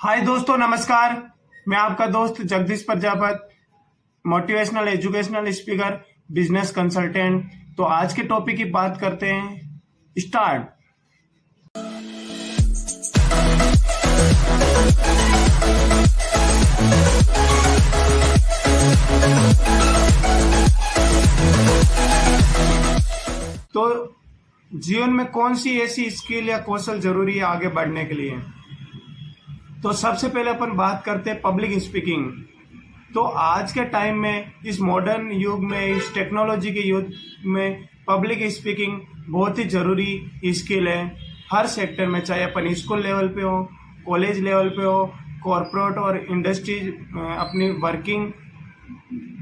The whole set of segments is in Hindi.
हाय दोस्तों, नमस्कार। मैं आपका दोस्त Jagdish Prajapat, motivational educational speaker, business consultant. तो आज के टॉपिक की बात करते हैं। स्टार्ट। तो जीवन में कौन सी ऐसी स्किल या कौशल जरूरी है आगे बढ़ने के लिए? तो सबसे पहले अपन बात करते हैं पब्लिक स्पीकिंग। तो आज के टाइम में, इस मॉडर्न युग में, इस टेक्नोलॉजी के युग में पब्लिक स्पीकिंग बहुत ही जरूरी स्किल है। हर सेक्टर में, चाहे अपन स्कूल लेवल पे हो, कॉलेज लेवल पे हो, कॉरपोरेट और इंडस्ट्रीज, अपनी वर्किंग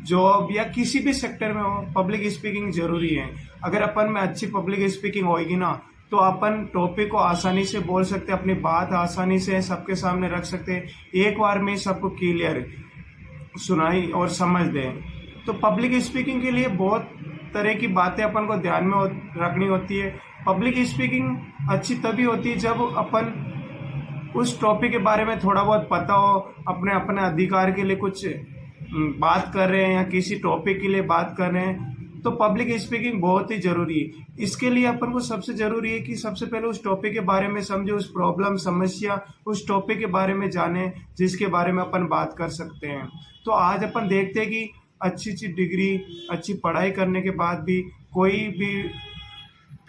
जॉब या किसी भी सेक्टर में हो, पब्लिक स्पीकिंग जरूरी है। अगर अपन में अच्छी पब्लिक स्पीकिंग होगी ना, तो अपन टॉपिक को आसानी से बोल सकते हैं, अपनी बात आसानी से सबके सामने रख सकते हैं, एक बार में सबको क्लियर सुनाई और समझ दें। तो पब्लिक स्पीकिंग के लिए बहुत तरह की बातें अपन को ध्यान में रखनी होती है। पब्लिक स्पीकिंग अच्छी तभी होती है जब अपन उस टॉपिक के बारे में थोड़ा बहुत पता हो, अपने अपने अधिकार के लिए कुछ बात कर रहे हैं या किसी टॉपिक के लिए बात कर रहे हैं, तो पब्लिक स्पीकिंग बहुत ही जरूरी है। इसके लिए अपन को सबसे जरूरी है कि सबसे पहले उस टॉपिक के बारे में समझे, उस प्रॉब्लम, समस्या, उस टॉपिक के बारे में जाने जिसके बारे में अपन बात कर सकते हैं। तो आज अपन देखते हैं कि अच्छी अच्छी डिग्री, अच्छी पढ़ाई करने के बाद भी कोई भी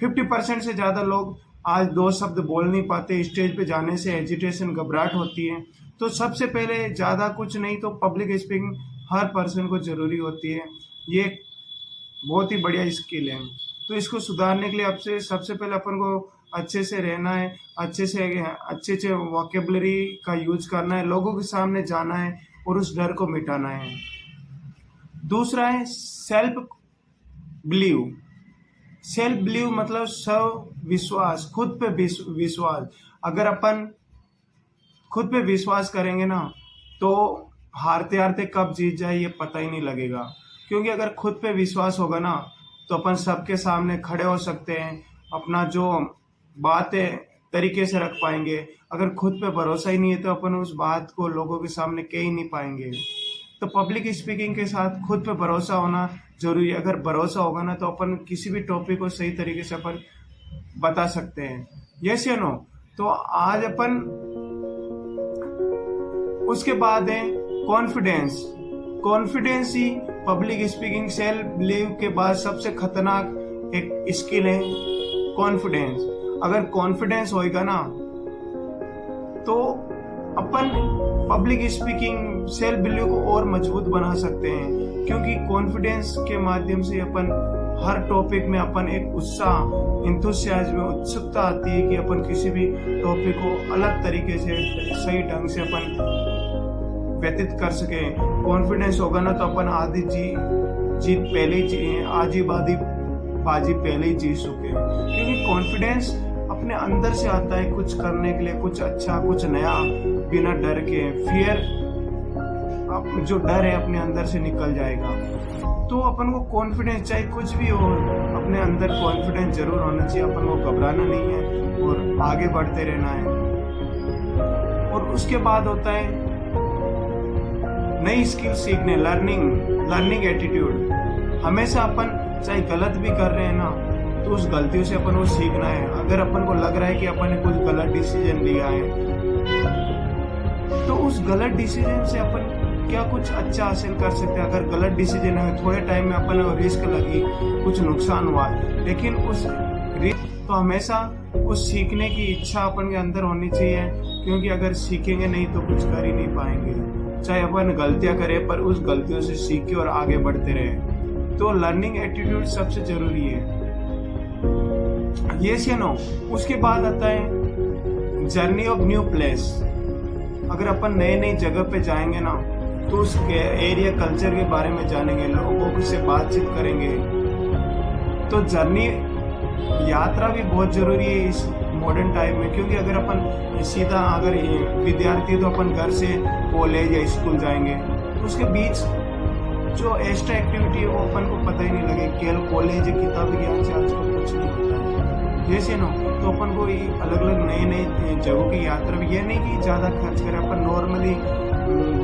50% से ज़्यादा लोग आज दो शब्द बोल नहीं पाते। स्टेज पे जाने से हेजिटेशन, घबराहट होती है। तो सबसे पहले ज़्यादा कुछ नहीं तो पब्लिक स्पीकिंग हर पर्सन को ज़रूरी होती है। ये बहुत ही बढ़िया स्किल है। तो इसको सुधारने के लिए आपसे सबसे पहले अपन को अच्छे से रहना है, अच्छे से वोकेबलरी का यूज करना है, लोगों के सामने जाना है और उस डर को मिटाना है। दूसरा है सेल्फ बिलीव। सेल्फ बिलीव मतलब स्व विश्वास, खुद पे विश्वास। अगर अपन खुद पे विश्वास करेंगे ना, तो हारते हारते कब जीत जाए ये पता ही नहीं लगेगा। क्योंकि अगर खुद पे विश्वास होगा ना, तो अपन सबके सामने खड़े हो सकते हैं, अपना जो बातें तरीके से रख पाएंगे। अगर खुद पे भरोसा ही नहीं है, तो अपन उस बात को लोगों के सामने कह ही नहीं पाएंगे। तो पब्लिक स्पीकिंग के साथ खुद पे भरोसा होना जरूरी है। अगर भरोसा होगा ना, तो अपन किसी भी टॉपिक को सही तरीके से अपन बता सकते हैं। यस या नो? तो आज अपन उसके बाद है कॉन्फिडेंस। कॉन्फिडेंस ही पब्लिक स्पीकिंग, सेल्फ बिलीव के बाद सबसे खतरनाक एक स्किल है कॉन्फिडेंस। अगर कॉन्फिडेंस होएगा ना, तो अपन पब्लिक स्पीकिंग, सेल्फ बिलीव को और मजबूत बना सकते हैं। क्योंकि कॉन्फिडेंस के माध्यम से अपन हर टॉपिक में अपन एक उत्साह, इंथुसियाज्म, उत्सुकता आती है कि अपन किसी भी टॉपिक को अलग तरीके से, सही ढंग से अपन व्यतीत कर सके। कॉन्फिडेंस होगा ना, तो अपन आधी जीत पहले ही आधी बाजी पहले ही जीत चुके। क्योंकि कॉन्फिडेंस अपने अंदर से आता है कुछ करने के लिए, कुछ अच्छा, कुछ नया, बिना डर के। फियर, जो डर है अपने अंदर से निकल जाएगा। तो अपन को कॉन्फिडेंस, चाहे कुछ भी हो, अपने अंदर कॉन्फिडेंस जरूर होना चाहिए। अपन को घबराना नहीं है और आगे बढ़ते रहना है। और उसके बाद होता है नई स्किल सीखने, लर्निंग एटीट्यूड। हमेशा अपन चाहे गलत भी कर रहे हैं ना, तो उस गलतियों से अपन को सीखना है। अगर अपन को लग रहा है कि अपन ने कुछ गलत डिसीजन लिया है, तो उस गलत डिसीजन से अपन क्या कुछ अच्छा हासिल कर सकते हैं। अगर गलत डिसीजन है, थोड़े टाइम में अपन को रिस्क लगी, कुछ नुकसान हुआ, लेकिन उस रिस्क तो हमेशा उस सीखने की इच्छा अपन के अंदर होनी चाहिए। क्योंकि अगर सीखेंगे नहीं तो कुछ कर ही नहीं पाएंगे। चाहे अपन गलतियां करें, पर उस गलतियों से सीखे और आगे बढ़ते रहे। तो लर्निंग एटीट्यूड सबसे जरूरी है। यस या नो? उसके बाद आता है जर्नी ऑफ न्यू प्लेस। अगर अपन नए नई जगह पे जाएंगे ना, तो उस एरिया, कल्चर के बारे में जानेंगे, लोगों से बातचीत करेंगे। तो जर्नी, यात्रा भी बहुत जरूरी है इस मॉडर्न टाइम में। क्योंकि अगर अपन सीधा, अगर विद्यार्थी तो अपन घर से कॉलेज या स्कूल जाएंगे, तो उसके बीच जो एक्स्ट्रा एक्टिविटी है वो अपन को पता ही नहीं लगे। केवल कॉलेज, किताबी ज्ञान से आजकल कुछ नहीं होता है। जैसे नो, तो अपन को अलग अलग नए नए जगहों की यात्रा भी, ये नहीं कि ज़्यादा खर्च करें, अपन नॉर्मली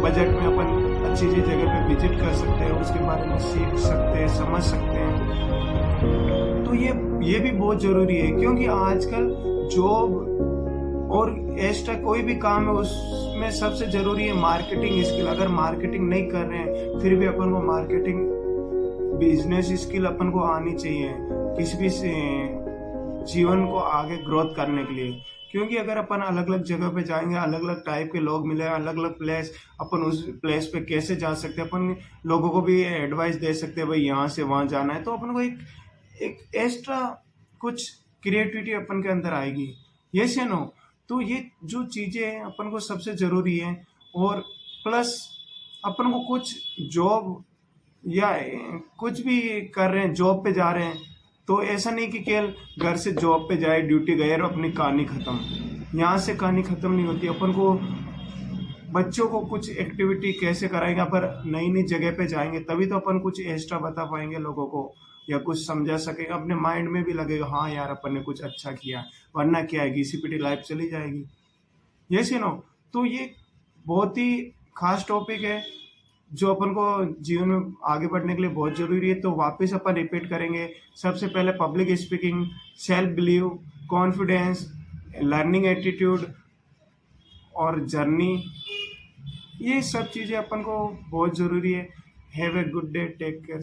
बजट में अपन अच्छी अच्छी जगह पे विजिट कर सकते हैं, उसके बारे में सीख सकते हैं, समझ सकते हैं। तो ये भी बहुत ज़रूरी है, क्योंकि आजकल जॉब और एक्स्ट्रा कोई भी काम है उसमें सबसे ज़रूरी है मार्केटिंग स्किल। अगर मार्केटिंग नहीं कर रहे हैं फिर भी अपन को मार्केटिंग बिजनेस स्किल अपन को आनी चाहिए किसी भी जीवन को आगे ग्रोथ करने के लिए। क्योंकि अगर अपन अलग अलग जगह पे जाएंगे, अलग अलग टाइप के लोग मिले, अलग अलग प्लेस, अपन उस प्लेस पे कैसे जा सकते हैं, अपन लोगों को भी एडवाइस दे सकते हैं भाई यहाँ से वहाँ जाना है। तो अपन को एक एक्स्ट्रा कुछ क्रिएटिविटी अपन के अंदर आएगी। यस या नो? तो ये जो चीज़ें हैं अपन को सबसे ज़रूरी है। और प्लस अपन को कुछ जॉब या कुछ भी कर रहे हैं, जॉब पे जा रहे हैं, तो ऐसा नहीं कि केवल घर से जॉब पे जाए, ड्यूटी गए और अपनी कहानी खत्म। यहाँ से कहानी खत्म नहीं होती। अपन को बच्चों को कुछ एक्टिविटी कैसे कराएंगे, पर नई नई जगह पे जाएंगे तभी तो अपन कुछ एक्स्ट्रा बता पाएंगे लोगों को, या कुछ समझा सकेंगे, अपने माइंड में भी लगेगा हाँ यार अपन ने कुछ अच्छा किया। वरना क्या है, घिसी पिटी लाइफ चली जाएगी। Yes you know? तो ये बहुत ही खास टॉपिक है जो अपन को जीवन में आगे बढ़ने के लिए बहुत जरूरी है। तो वापस अपन रिपीट करेंगे। सबसे पहले public speaking, self belief, confidence, learning attitude और जर्नी, ये सब चीज़ें अपन को बहुत ज़रूरी है। Have a good day, take care,